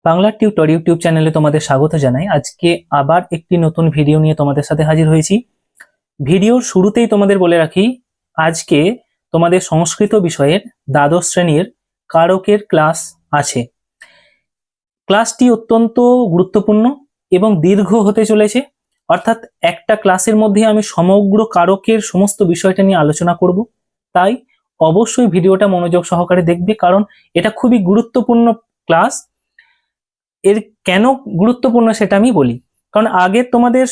Bangla tutor YouTube চ্যানেলে তোমাদের স্বাগত জানাই। আজকে আবার একটি নতুন ভিডিও নিয়ে তোমাদের সাথে হাজির হয়েছি। ভিডিওর শুরুতেই তোমাদের বলে রাখি, আজকে তোমাদের সংস্কৃত বিষয়ের দ্বাদশ শ্রেণীর কারকের ক্লাস আছে। ক্লাসটি অত্যন্ত গুরুত্বপূর্ণ এবং দীর্ঘ হতে চলেছে, অর্থাৎ একটা ক্লাসের মধ্যে আমি সমগ্র কারকের সমস্ত বিষয়টা নিয়ে আলোচনা করব। তাই অবশ্যই ভিডিওটা মনোযোগ সহকারে দেখবে, কারণ এটা খুবই গুরুত্বপূর্ণ ক্লাস। এর কেন গুরুত্বপূর্ণ সেটা আমি বলি। কারণ আগে তোমাদের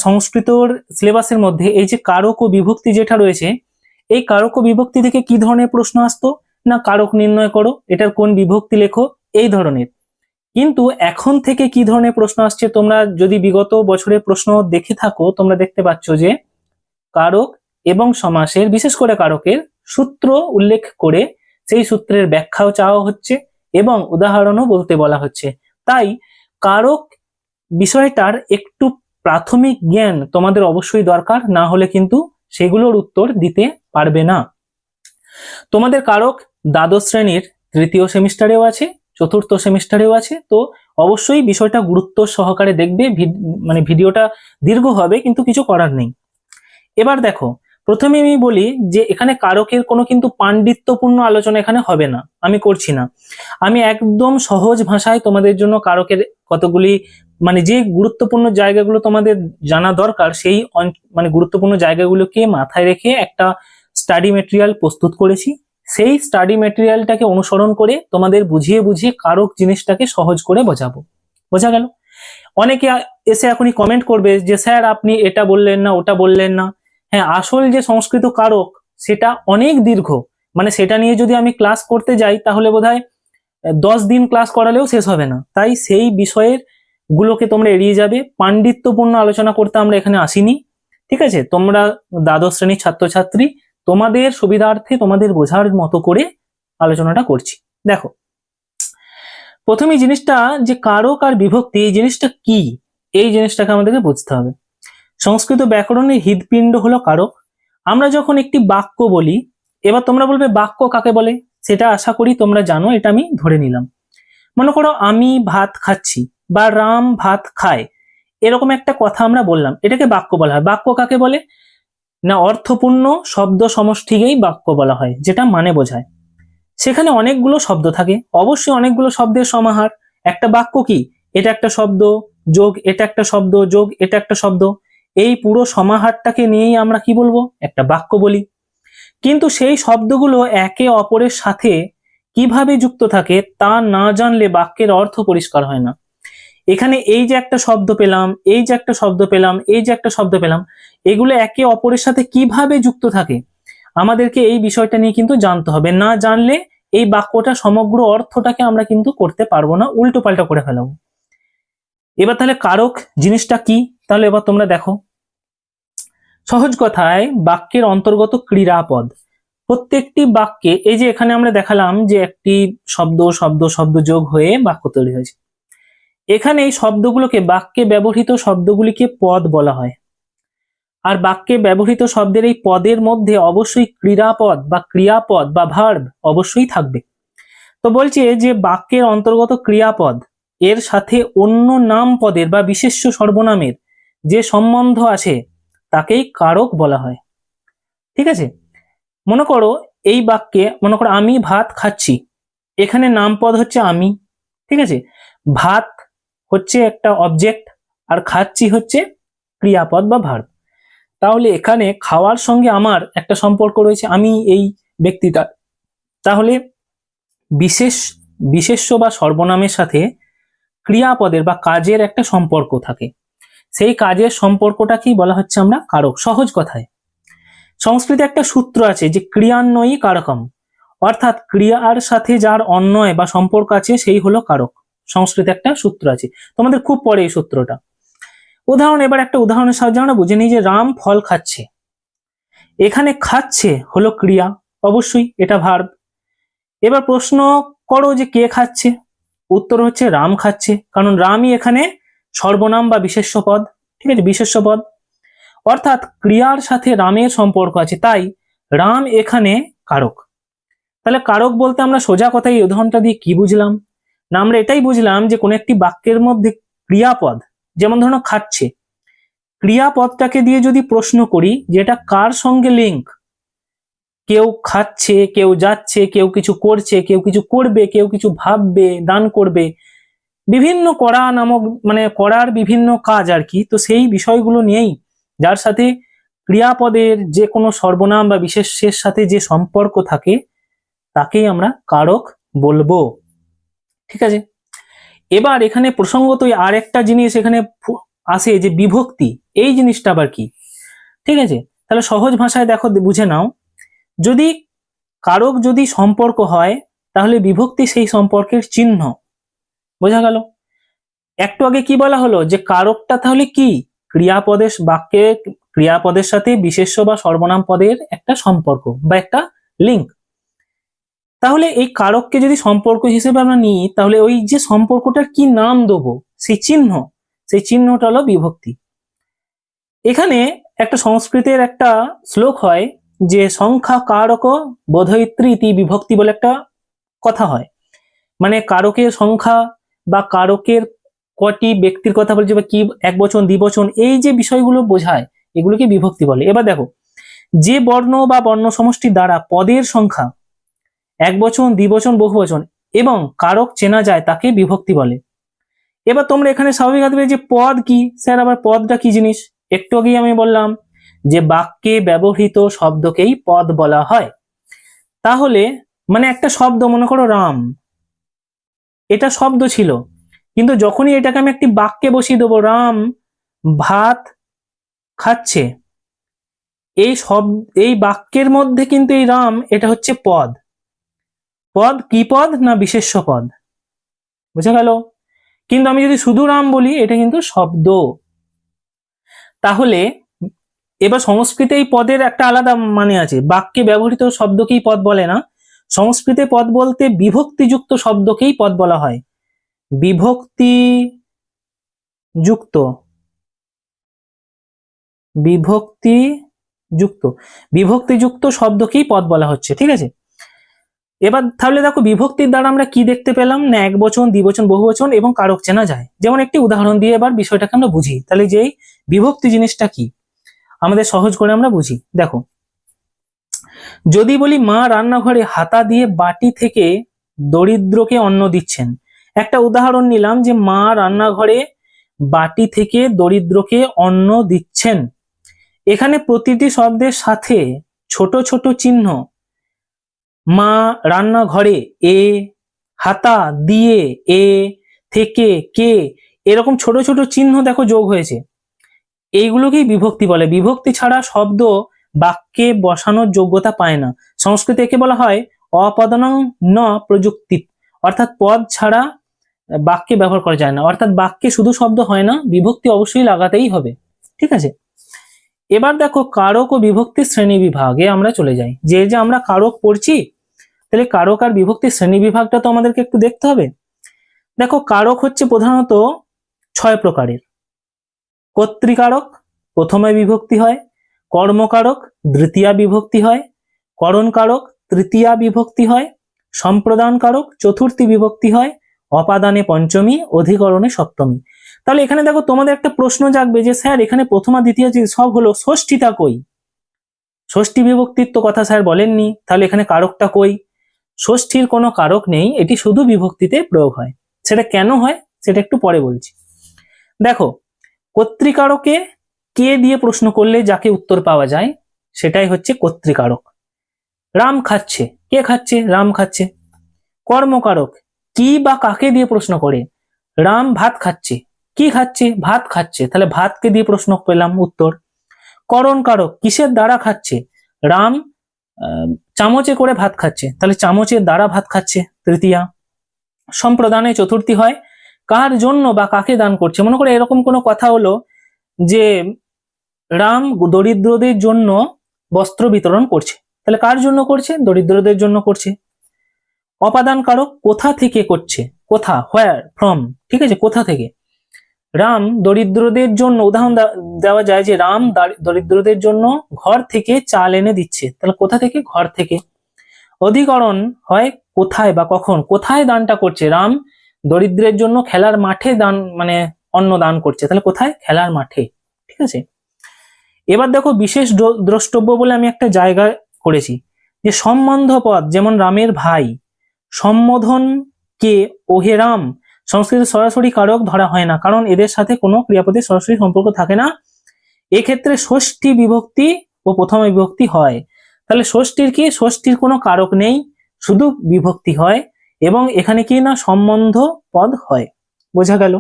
সংস্কৃতর সিলেবাসের মধ্যে এই যে কারক ও বিভক্তি যেটা রয়েছে, এই কারক ও বিভক্তি থেকে কি ধরনের প্রশ্ন আসতো না, কারক নির্ণয় করো, এটার কোন বিভক্তি লেখো, এই ধরনের। কিন্তু এখন থেকে কি ধরনের প্রশ্ন আসছে, তোমরা যদি বিগত বছরের প্রশ্ন দেখে থাকো, তোমরা দেখতে পাচ্ছ যে কারক এবং সমাসের, বিশেষ করে কারকের সূত্র উল্লেখ করে সেই সূত্রের ব্যাখ্যাও চাওয়া হচ্ছে এবং উদাহরণও বলতে বলা হচ্ছে। তাই কারক বিষয়টার একটু প্রাথমিক জ্ঞান তোমাদের অবশ্যই দরকার, না হলে কিন্তু সেগুলোর উত্তর দিতে পারবে না। তোমাদের কারক দ্বাদশ শ্রেণীর তৃতীয় সেমিস্টারেও আছে, চতুর্থ সেমিস্টারেও আছে। তো অবশ্যই বিষয়টা গুরুত্ব সহকারে দেখবে। ভিডিওটা দীর্ঘ হবে, কিন্তু কিছু করার নেই। এবার দেখো, প্রথমে আমি বলি যে এখানে কারকের কোনো কিন্তু পাণ্ডিত্যপূর্ণ আলোচনা এখানে হবে না, আমি করছি না। আমি একদম সহজ ভাষায় তোমাদের জন্য কারকের কতগুলি যে গুরুত্বপূর্ণ জায়গাগুলো তোমাদের জানা দরকার, সেই গুরুত্বপূর্ণ জায়গাগুলোকে মাথায় রেখে একটা স্টাডি মেটেরিয়াল প্রস্তুত করেছি। সেই স্টাডি মেটেরিয়ালটাকে অনুসরণ করে তোমাদের বুঝিয়ে বুঝিয়ে কারক জিনিসটাকে সহজ করে বোঝাবো। বোঝা গেল? অনেকে এসে এখনই কমেন্ট করবে যে স্যার আপনি এটা বললেন না, ওটা বললেন না। হ্যাঁ, আসল যে সংস্কৃত কারক সেটা অনেক দীর্ঘ, সেটা নিয়ে যদি আমি ক্লাস করতে যাই তাহলে বোধহয় 10 দিন ক্লাস করালেও শেষ হবে না। তাই সেই বিষয়ের গুলোকে তোমরা এড়িয়ে যাবে। পাণ্ডিত্যপূর্ণ আলোচনা করতে আমরা এখানে আসিনি, ঠিক আছে? তোমরা দ্বাদশ শ্রেণীর ছাত্রছাত্রী, তোমাদের সুবিধার্থে তোমাদের বোঝার মতো করে আলোচনাটা করছি। দেখো, প্রথমে জিনিসটা যে কারক আর বিভক্তি, এই জিনিসটা কি, এই জিনিসটাকে আমাদেরকে বুঝতে হবে। সংস্কৃত ব্যাকরণের হৃদপিণ্ড হলো কারক। আমরা যখন একটি বাক্য বলি, এবার তোমরা বলবে বাক্য কাকে বলে, সেটা আশা করি তোমরা জানো, এটা আমি ধরে নিলাম। মনে করো আমি ভাত খাচ্ছি বা রাম ভাত খায়, এরকম একটা কথা আমরা বললাম, এটাকে বাক্য বলা হয়। বাক্য কাকে বলে না, অর্থপূর্ণ শব্দ সমষ্টিকেই বাক্য বলা হয়, যেটা মানে বোঝায়। সেখানে অনেকগুলো শব্দ থাকে, অবশ্যই অনেকগুলো শব্দের সমাহার। একটা বাক্য কি, এটা একটা শব্দ যোগ এটা একটা শব্দ যোগ এটা একটা শব্দ, এই পুরো সমাহারটাকে নিয়েই আমরা কি বলবো, একটা বাক্য বলি। কিন্তু সেই শব্দগুলো একে অপরের সাথে কিভাবে যুক্ত থাকে তা না জানলে বাক্যের অর্থ পরিষ্কার হয় না। এখানে এই যে একটা শব্দ পেলাম, এই যে একটা শব্দ পেলাম, এই যে একটা শব্দ পেলাম, এগুলো একে অপরের সাথে কিভাবে যুক্ত থাকে আমাদেরকে এই বিষয়টা নিয়ে কিন্তু জানতে হবে। না জানলে এই বাক্যটা সমগ্র অর্থটাকে আমরা কিন্তু করতে পারবো না, উল্টো পাল্টা করে ফেলাবো। এবার তাহলে কারক জিনিসটা কি, তাহলে এবার তোমরা দেখো। সহজ কথায় বাক্যের অন্তর্গত ক্রিয়াপদ, প্রত্যেকটি বাক্যে, এই যে এখানে আমরা দেখালাম যে একটি শব্দ শব্দ শব্দ যোগ হয়ে বাক্য তৈরি হয়েছে। এখানে এই শব্দগুলোকে, বাক্যে ব্যবহৃত শব্দগুলিকে পদ বলা হয়। আর বাক্যে ব্যবহৃত শব্দের এই পদের মধ্যে অবশ্যই ক্রিয়াপদ বা ক্রিয়াপদ বা ভার্ব অবশ্যই থাকবে। তো বলছে যে বাক্যের অন্তর্গত ক্রিয়াপদ এর সাথে অন্য নাম পদের বা বিশেষ্য সর্বনামের যে সম্বন্ধ আছে তাকেই কারক বলা হয়। ঠিক আছে? মনে করো এই বাক্যে, মনে করো আমি ভাত খাচ্ছি, এখানে নাম পদ হচ্ছে আমি, ঠিক আছে? ভাত হচ্ছে একটা অবজেক্ট আর খাচ্ছি হচ্ছে ক্রিয়াপদ বা ভার্ব। তাহলে এখানে খাওয়ার সঙ্গে আমার একটা সম্পর্ক রয়েছে, আমি এই ব্যক্তিটা। তাহলে বিশেষ্য বা সর্বনামের সাথে ক্রিয়াপদের বা কাজের একটা সম্পর্ক থাকে, সেই কাজের সম্পর্কটা কি বলা হচ্ছে আমরা কারক। সহজ কথায় সংস্কৃতে একটা সূত্র আছে যে ক্রিয়ান্বয়ী কারকম, অর্থাৎ ক্রিয়ার সাথে যার অন্বয় বা সম্পর্ক আছে সেই হলো কারক। সংস্কৃতে একটা সূত্র আছে, তোমাদের খুব পরে এই সূত্রটা। এবার একটা উদাহরণের সাহায্যে আমরা বুঝে নিই যে রাম ফল খাচ্ছে। এখানে খাচ্ছে হলো ক্রিয়া, অবশ্যই এটা ভার্ব। এবার প্রশ্ন করো যে কে খাচ্ছে, উত্তর হচ্ছে রাম খাচ্ছে, কারণ রামই এখানে সর্বনাম বা বিশেষ্য পদ, ঠিক আছে? বিশেষ্য পদ, অর্থাৎ ক্রিয়ার সাথে রামের সম্পর্ক আছে, তাই রাম এখানে কারক। তাহলে কারক বলতে আমরা সোজা কথায় এই উদাহরণটা দিয়ে কি বুঝলাম না আমরা এটাই বুঝলাম যে কোনো একটি বাক্যের মধ্যে ক্রিয়াপদ, যেমন ধরো খাচ্ছে, ক্রিয়াপদটাকে দিয়ে যদি প্রশ্ন করি যে এটা কার সঙ্গে লিঙ্ক, কেউ খাচ্ছে, কেউ যাচ্ছে, কেউ কিছু করছে, কেউ কিছু করবে, কেউ কিছু ভাববে, দান করবে, বিভিন্ন করা নামক মানে করার বিভিন্ন কাজ আর কি। তো সেই বিষয়গুলো নিয়েই যার সাথে ক্রিয়াপদের যে কোনো সর্বনাম বা বিশেষ্যের সাথে যে সম্পর্ক থাকে তাকেই আমরা কারক বলবো। ঠিক আছে, এবার এখানে প্রসঙ্গতই আর একটা জিনিস এখানে আসে যে বিভক্তি, এই জিনিসটা আবার কি। ঠিক আছে, তাহলে সহজ ভাষায় দেখো বুঝে নাও, যদি কারক যদি সম্পর্ক হয় তাহলে বিভক্তি সেই সম্পর্কের চিহ্ন। বোঝা গেল? একটু আগে কি বলা হলো যে কারকটা তাহলে কি, ক্রিয়াপদের বাক্যে ক্রিয়াপদের সাথে বিশেষ্য বা সর্বনাম পদের একটা সম্পর্ক বা একটা লিঙ্ক। তাহলে এই কারককে যদি সম্পর্ক হিসেবে আমরা নিই তাহলে ওই যে সম্পর্কটার কি নাম দেবো, সেই চিহ্নটা হলো বিভক্তি। এখানে একটা সংস্কৃতের একটা শ্লোক হয় যে সংখ্যা কারক বোধয়িত্রী ইতি বিভক্তি বলে একটা কথা হয়, মানে কারকের সংখ্যা বা কারকের কটি ব্যক্তির কথা বলছে বা কি এক বচন দ্বিবচন, এই যে বিষয়গুলো বোঝায় এগুলোকে বিভক্তি বলে। এবার দেখো, যে বর্ণ বা বর্ণ সমষ্টি দ্বারা পদের সংখ্যা এক বচন দ্বিবচন বহুবচন এবং কারক চেনা যায় তাকে বিভক্তি বলে। এবার তোমরা এখানে স্বাভাবিক ভাবে যে পদ কি, স্যার আবার পদটা কি জিনিস, একটু আগেই আমি বললাম যে বাক্যে ব্যবহৃত শব্দকেই পদ বলা হয়। তাহলে মানে একটা শব্দ, মনে করো রাম, এটা শব্দ ছিল, কিন্তু যখনই এটাকে আমি একটি বাক্যে বসিয়ে দেবো, রাম ভাত খাচ্ছে, এই বাক্যের মধ্যে কিন্তু এই রাম এটা হচ্ছে পদ। পদ কি পদ না বিশেষ্য পদ, বুঝা গেল? কিন্তু আমি যদি শুধু রাম বলি এটা কিন্তু শব্দ। তাহলে এবার সংস্কৃতে এই পদের একটা আলাদা মানে আছে, বাক্যে ব্যবহৃত শব্দকেই পদ বলে না, সংস্কৃতে পদ বলতে বিভক্তিযুক্ত শব্দকেই পদ বলা হয়। বিভক্তিযুক্ত বিভক্তিযুক্ত শব্দকেই পদ বলা হচ্ছে। ঠিক আছে, এবার তাহলে দেখো বিভক্তির দ্বারা আমরা কি দেখতে পেলাম না, এক বচন দ্বিবচন বহুবচন এবং কারক চেনা যায়। যেমন একটি উদাহরণ দিয়ে এবার বিষয়টাকে আমরা বুঝি, তাহলে যে বিভক্তি জিনিসটা কি আমাদের সহজ করে আমরা বুঝি। দেখো, যদি বলি মা রান্নাঘরে হাতা দিয়ে বাটি থেকে দরিদ্রকে অন্ন দিচ্ছেন, একটা উদাহরণ নিলাম যে মা রান্নাঘরে বাটি থেকে দরিদ্রকে অন্ন দিচ্ছেন। এখানে প্রতিটি শব্দের সাথে ছোট ছোট চিহ্ন, মা রান্নাঘরে এ, হাতা দিয়ে এ, থেকে কে, এরকম ছোট ছোট চিহ্ন দেখো যোগ হয়েছে, এইগুলোকেই বিভক্তি বলে। বিভক্তি ছাড়া শব্দ বাক্যে বসানোর যোগ্যতা পায় না। সংস্কৃতে একে বলা হয় অপদানং ন প্রযুক্তি, অর্থাৎ পদ ছাড়া বাক্যে ব্যবহার করা যায় না, অর্থাৎ বাক্যে শুধু শব্দ হয় না, বিভক্তি অবশ্যই লাগাতেই হবে। ঠিক আছে, এবার দেখো কারক ও বিভক্তির শ্রেণী বিভাগে আমরা চলে যাই। যে আমরা কারক পড়ছি, তাহলে কারক আর বিভক্তির শ্রেণী বিভাগটা তো আমাদেরকে একটু দেখতে হবে। দেখো, কারক হচ্ছে প্রধানত 6 প্রকারের। কর্তৃকারক প্রথমে বিভক্তি হয়, কর্মকারক দ্বিতীয়া বিভক্তি হয়, করণকারক তৃতীয়া বিভক্তি হয়, সম্প্রদান কারক চতুর্থী বিভক্তি হয়, অপাদানে পঞ্চমী, অধিকরণে সপ্তমী। তাহলে এখানে দেখো তোমাদের একটা প্রশ্ন জাগবে যে স্যার এখানে প্রথমা দ্বিতীয় সব হলো, ষষ্ঠীটা কই? ষষ্ঠী বিভক্তির তো কথা স্যার বলেননি, তাহলে এখানে কারকটা কই? ষষ্ঠীর কোনো কারক নেই, এটি শুধু বিভক্তিতে প্রয়োগ হয়। সেটা কেন হয় সেটা একটু পরে বলছি। দেখো, কর্তৃকারকে কে দিয়ে প্রশ্ন করলে যাকে উত্তর পাওয়া যায় সেটাই হচ্ছে কর্তৃকারক। রাম খাচ্ছে, কে খাচ্ছে? রাম খাচ্ছে। কর্মকারক কি বা কাকে দিয়ে প্রশ্ন করে? রাম ভাত খাচ্ছে, কি খাচ্ছে? ভাত খাচ্ছে, তাহলে ভাতকে দিয়ে প্রশ্ন পেলাম উত্তর। করণকারক কিসের দ্বারা খাচ্ছে? রাম চামচে করে ভাত খাচ্ছে, তাহলে চামচের দ্বারা ভাত খাচ্ছে, তৃতীয়া। সম্প্রদানে চতুর্থী হয়, কার জন্য বা কাকে দান করছে। মনে করে এরকম কোনো কথা হলো যে রাম দরিদ্রদের জন্য বস্ত্র বিতরণ করছে, তাহলে কার জন্য করছে? দরিদ্রদের জন্য করছে। অপাদান কারক কোথা থেকে করছে, কোথা, হোয়ার, ফ্রম। ঠিক আছে, কোথা থেকে। রাম দরিদ্রদের জন্য উদাহরণ দেওয়া যায় যে রাম দরিদ্রদের জন্য ঘর থেকে চাল এনে দিচ্ছে, তাহলে কোথা থেকে? ঘর থেকে। অধিকরণ হয় কোথায় বা কখন, কোথায় দানটা করছে? রাম দরিদ্রের জন্য খেলার মাঠে দান মানে অন্ন দান করছে, তাহলে কোথায়? খেলার মাঠে। ঠিক আছে, এবার দেখো বিশেষ দ্রষ্টব্য বলে আমি একটা জায়গা করেছি, যে সম্বন্ধ পদ, যেমন রামের ভাই, সম্বোধন কে ওহে রাম, সংস্কৃতে সরাসরি কারক ধরা হয় না, কারণ এদের সাথে কোনো ক্রিয়াপদের সরাসরি সম্পর্ক থাকে না। এক্ষেত্রে ষষ্ঠী বিভক্তি ও প্রথমা বিভক্তি হয়। তাহলে ষষ্ঠীর কি? ষষ্ঠীর কোনো কারক নেই, শুধু বিভক্তি হয়, এবং এখানে কি না সম্বন্ধ পদ হয়। বোঝা গেল?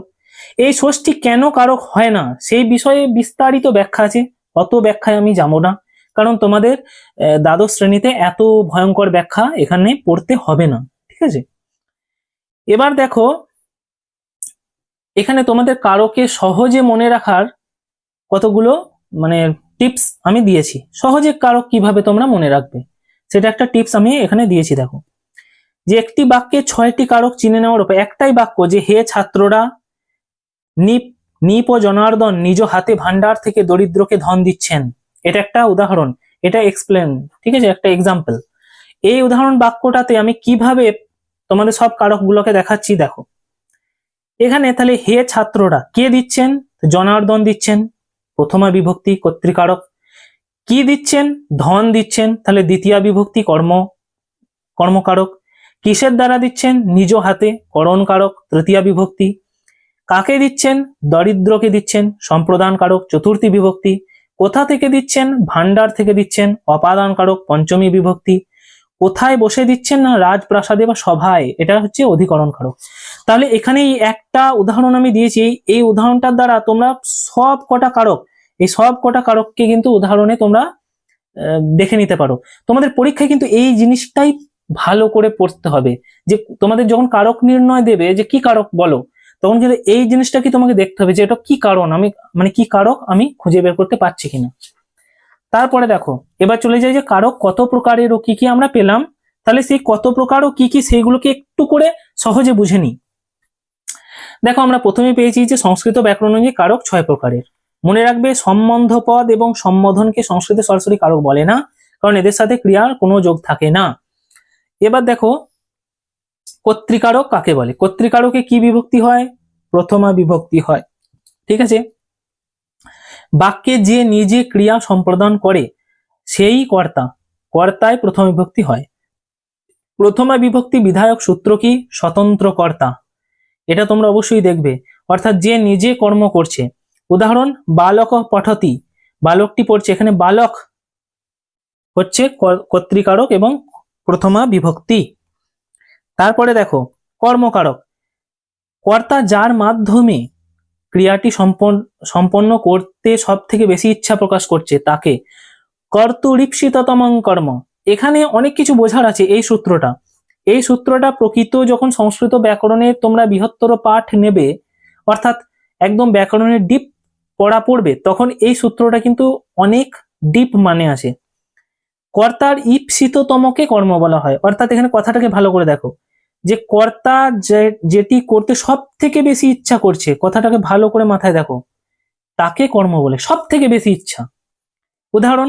এই ষষ্ঠী কেন কারক হয় না সেই বিষয়ে বিস্তারিত ব্যাখ্যা আছে, অত ব্যাখ্যায় আমি যাব না, কারণ তোমাদের দ্বাদশ শ্রেণীতে এত ভয়ঙ্কর ব্যাখ্যা এখানে পড়তে হবে না। ঠিক আছে, এবার দেখো এখানে তোমাদের কারকে সহজে মনে রাখার কতগুলো মানে টিপস আমি দিয়েছি। সহজে কারক কিভাবে তোমরা মনে রাখবে সেটা একটা টিপস আমি এখানে দিয়েছি। দেখো, যে একটি বাক্যে 6টি কারক চিনে নেওয়ার উপায়। একটাই বাক্য, যে হে ছাত্ররা, নিপ ও জনার্দন নিজ হাতে ভান্ডার থেকে দরিদ্রকে ধন দিচ্ছেন, এটা একটা উদাহরণ, এটা এক্সপ্লেন, ঠিক আছে, একটা এক্সাম্পল। এই উদাহরণ বাক্যটাতে আমি কিভাবে তোমাদের সব কারক গুলোকে দেখাচ্ছি। দেখো এখানে তাহলে হে ছাত্ররা কে দিচ্ছেন? জনার্দন দিচ্ছেন, প্রথমা বিভক্তি কর্তৃকারক। কি দিচ্ছেন? ধন দিচ্ছেন, তাহলে দ্বিতীয়া বিভক্তি কর্মকারক। কিসের দ্বারা দিচ্ছেন? নিজ হাতে, করণকারক, তৃতীয়া বিভক্তি। কাকে দিচ্ছেন? দরিদ্রকে দিচ্ছেন, সম্প্রদান কারক, চতুর্থী বিভক্তি। কোথা থেকে দিচ্ছেন? ভান্ডার থেকে দিচ্ছেন, অপাদান কারক, পঞ্চমী বিভক্তি। কোথায় বসে দিচ্ছেন? না রাজপ্রাসাদে বা সভায়, এটা হচ্ছে অধিকরণ কারক। তাহলে এখানে একটা উদাহরণ আমি দিয়েছি, এই উদাহরণটার দ্বারা তোমরা সব কটা কারক, এই সব কটা কারককে কিন্তু উদাহরণে তোমরা দেখে নিতে পারো। তোমাদের পরীক্ষায় কিন্তু এই জিনিসটাই ভালো করে পড়তে হবে, যে তোমাদের যখন কারক নির্ণয় দেবে যে কি কারক বলো, তখন কিন্তু এই জিনিসটা কি তোমাকে দেখতে হবে যে এটা কি কারণ, আমি মানে কি কারক আমি খুঁজে বের করতে পারছি কিনা। তারপরে দেখো এবার চলে যাই যে কারক কত প্রকারের ও কি কি আমরা পেলাম। তাহলে সেই কত প্রকার ও কি কি সেইগুলোকে একটু করে সহজে বুঝে নিই। দেখো আমরা প্রথমে পেয়েছি যে সংস্কৃত ব্যাকরণ অনুযায়ী কারক 6 প্রকারের। মনে রাখবে সম্বন্ধ পদ এবং সম্বোধনকে সংস্কৃতে সরাসরি কারক বলে না, কারণ এদের সাথে ক্রিয়ার কোনো যোগ থাকে না। এবার দেখো কর্তৃকারক কাকে বলে? কর্তৃকারকে কি বিভক্তি হয়? প্রথমা বিভক্তি হয়। ঠিক আছে, বাক্যে যে নিজে ক্রিয়া সম্পাদন করে সেই কর্তা, কর্তায় প্রথম বিভক্তি হয়। প্রথমা বিভক্তি বিধায়ক সূত্র কি? স্বতন্ত্র কর্তা, এটা তোমরা অবশ্যই দেখবে, অর্থাৎ যে নিজে কর্ম করছে। উদাহরণ বালক পঠতি, বালকটি পড়ছে, এখানে বালক হচ্ছে কর্তৃকারক এবং প্রথমা বিভক্তি। তারপরে দেখো কর্মকারক, কর্তা যার মাধ্যমে ক্রিয়াটি সম্পন্ন করতে সব থেকে বেশি ইচ্ছা প্রকাশ করছে তাকে কর্তুরীপ্সিততমং কর্ম। এখানে অনেক কিছু বোঝার আছে। এই সূত্রটা প্রকৃত যখন সংস্কৃত ব্যাকরণের তোমরা বৃহত্তর পাঠ নেবে, অর্থাৎ একদম ব্যাকরণের ডিপ পড়া পড়বে, তখন এই সূত্রটা কিন্তু অনেক ডিপ মানে আছে। কর্তার ঈপ্সিততমকে কর্ম বলা হয়, অর্থাৎ এখানে কথাটাকে ভালো করে দেখো, যে কর্তা যেটি করতে সব থেকে বেশি ইচ্ছা করছে, কথাটাকে ভালো করে মাথায় দেখো, তাকে কর্ম বলে, সব থেকে বেশি ইচ্ছা। উদাহরণ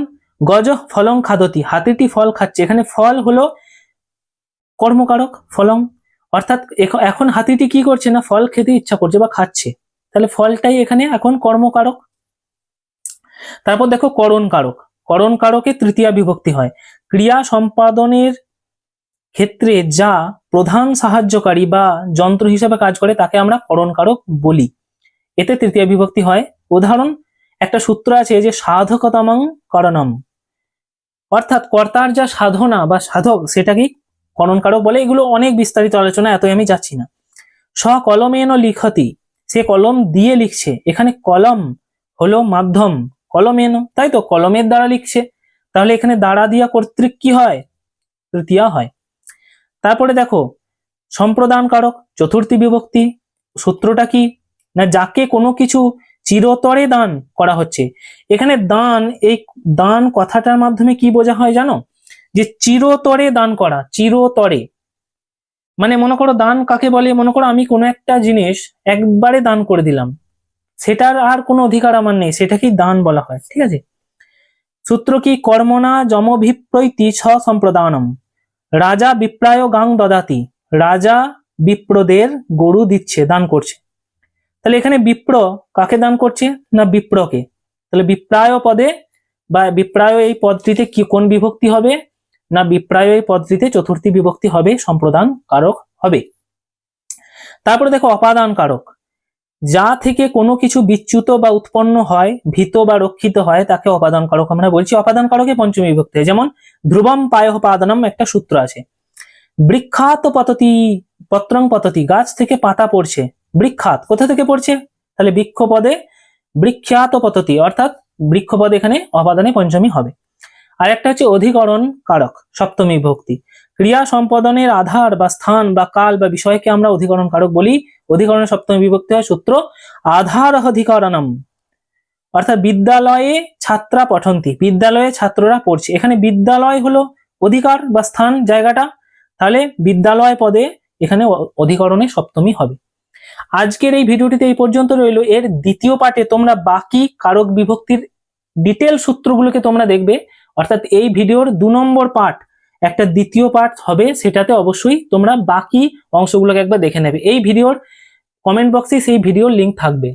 গজ ফলং খাদতি, হাতিটি ফল খাচ্ছে, এখানে ফল হলো কর্মকারক ফলং, অর্থাৎ এখন হাতিটি কি করছে? না ফল খেতে ইচ্ছা করছে বা খাচ্ছে, তাহলে ফলটাই এখানে এখন কর্মকারক। তারপর দেখো করণ কারক, করণ কারকে তৃতীয়া বিভক্তি হয়। ক্রিয়া সম্পাদনের ক্ষেত্রে যা প্রধান সাহায্যকারী বা যন্ত্র হিসেবে কাজ করে তাকে আমরা করণ কারক বলি, এতে তৃতীয় বিভক্তি হয়। উদাহরণ একটা সূত্র আছে যে সাধকতমং করণম, অর্থাৎ কর্তার যা সাধনা বা সাধক সেটাকেই করণ কারক বলে। এগুলো অনেক বিস্তারিত আলোচনা, এতই আমি যাচ্ছি না। কলমেন লিখতি, সে কলম দিয়ে লিখছে, এখানে কলম হলো মাধ্যম, কলমেন, তাই তো কলমের দ্বারা লিখছে, তাহলে এখানে দ্বারা দিয়া কর্তৃক কি হয়? তৃতীয়া হয়। তারপরে দেখো সম্প্রদান কারক চতুর্থী বিভক্তি। সূত্রটা কি? না যাকে কোনো কিছু চিরতরে দান করা হচ্ছে। এখানে দান, এই দান কথাটার মাধ্যমে কি বোঝা হয় জানো? যে চিরতরে দান করা, চিরতরে মানে মনে করো দান কাকে বলে? মনে করো আমি কোনো একটা জিনিস একবারে দান করে দিলাম, সেটার আর কোনো অধিকার আমার নেই, সেটাকেই দান বলা হয়। ঠিক আছে, সূত্র কি? কর্মণা যমভিপ্রৈতি ছ সম্প্রদানম, রাজা বিপ্রায় গাং দদাতি, রাজা বিপ্রদের গরু দিচ্ছে, দান করছে। তাহলে এখানে বিপ্র কাকে দান করছে? না বিপ্রকে। তাহলে বিপ্রায় পদে বা বিপ্রায় এই পদটিতে কি কোন বিভক্তি হবে? না বিপ্রায় এই পদটিতে চতুর্থী বিভক্তি হবে, সম্প্রদান কারক হবে। তারপরে দেখো অপাদান কারক। যা থেকে কোনো কিছু বিচ্যুত বা উৎপন্ন হয়, ভীত বা রক্ষিত হয়, তাকে অপাদান কারক আমরা বলছি। অপাদান কারকে পঞ্চমী বিভক্তি হয়। যেমন ধ্রুবম পায়ঃ পাদানম একটা সূত্র আছে। বৃক্ষাত পততি পত্রং পততি, গাছ থেকে পাতা পড়ছে। বৃক্ষাত কোথা থেকে পড়ছে? তাহলে বৃক্ষ পদে বৃক্ষাত পততি, অর্থাৎ বৃক্ষ পদে এখানে অপাদানে পঞ্চমী হবে। আর একটা হচ্ছে অধিকরণ কারক, সপ্তমী বিভক্তি। ক্রিয়া সম্পাদনের আধার বা স্থান বা কাল বা বিষয়কে আমরা অধিকরণ কারক বলি। অধিকরণের সপ্তমী বিভক্তি হয় সূত্র আধার অধিকরণম, অর্থাৎ বিদ্যালয়ে ছাত্রা পঠন্তি, বিদ্যালয়ে ছাত্ররা পড়ছে। এখানে বিদ্যালয় হলো অধিকার বা স্থান, জায়গাটা, তাহলে বিদ্যালয় পদে এখানে অধিকরণে সপ্তমী হবে। আজকের এই ভিডিওটিতে এই পর্যন্ত রইল। এর দ্বিতীয় পার্টে তোমরা বাকি কারক বিভক্তির ডিটেল সূত্রগুলোকে তোমরা দেখবে, অর্থাৎ এই ভিডিওর 2 নম্বর পার্ট একটা দ্বিতীয় পার্ট হবে, সেটাতে অবশ্যই তোমরা বাকি অংশগুলোকে একবার দেখে নেবে। এই ভিডিওর কমেন্ট বক্সে সেই ভিডিওর লিঙ্ক থাকবে।